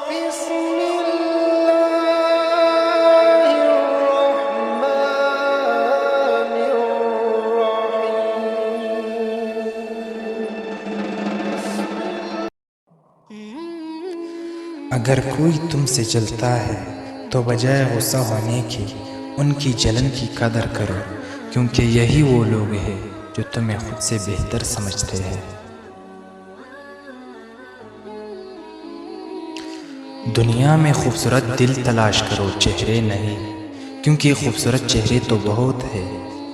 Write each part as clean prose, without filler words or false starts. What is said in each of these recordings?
بسم الله الرحمن الرحيم اگر کوئی تم سے جلتا ہے تو بجائے غصہ ہونے کی ان کی جلن کی قدر کرو، کیونکہ یہی وہ لوگ ہیں جو تمہیں خود سے بہتر سمجھتے ہیں۔ دنیا میں خوبصورت دل تلاش کرو، چہرے نہیں، کیونکہ خوبصورت چہرے تو بہت ہے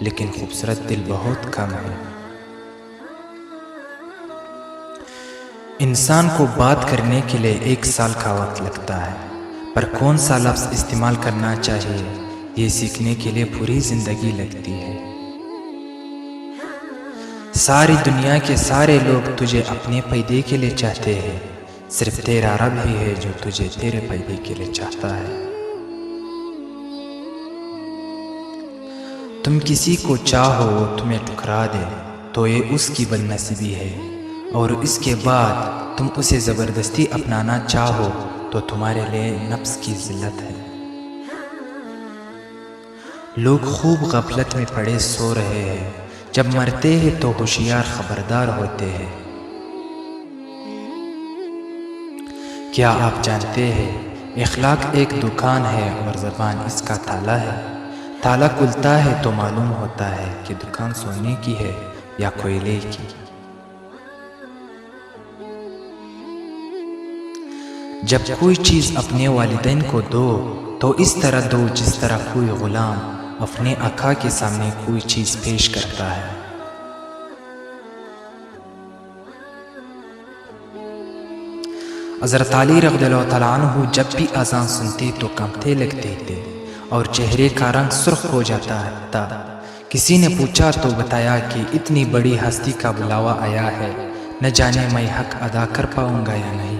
لیکن خوبصورت دل بہت کم ہے۔ انسان کو بات کرنے کے لیے 1 سال کا وقت لگتا ہے، پر کون سا لفظ استعمال کرنا چاہیے یہ سیکھنے کے لیے پوری زندگی لگتی ہے۔ ساری دنیا کے سارے لوگ تجھے اپنے فائدے کے لیے چاہتے ہیں، صرف تیرا رب ہی ہے جو تجھے تیرے فائدے کے لیے چاہتا ہے۔ تم کسی کو چاہو وہ تمہیں ٹھکرا دے تو یہ اس کی بد نصیبی ہے، اور اس کے بعد تم اسے زبردستی اپنانا چاہو تو تمہارے لیے نفس کی ذلت ہے۔ لوگ خوب غفلت میں پڑے سو رہے ہیں، جب مرتے ہیں تو ہوشیار خبردار ہوتے ہیں۔ کیا آپ جانتے ہیں اخلاق ایک دکان ہے اور زبان اس کا تالا ہے؟ تالا کھلتا ہے تو معلوم ہوتا ہے کہ دکان سونے کی ہے یا کوئلے کی۔ جب کوئی چیز اپنے والدین کو دو تو اس طرح دو جس طرح کوئی غلام اپنے آقا کے سامنے کوئی چیز پیش کرتا ہے۔ حضرت علی رضی اللہ تعالیٰ عنہ جب بھی اذان سنتے تو کانپنے لگتے تھے اور چہرے کا رنگ سرخ ہو جاتا تھا۔ کسی نے پوچھا تو بتایا کہ اتنی بڑی ہستی کا بلاوا آیا ہے، نہ جانے میں حق ادا کر پاؤں گا یا نہیں۔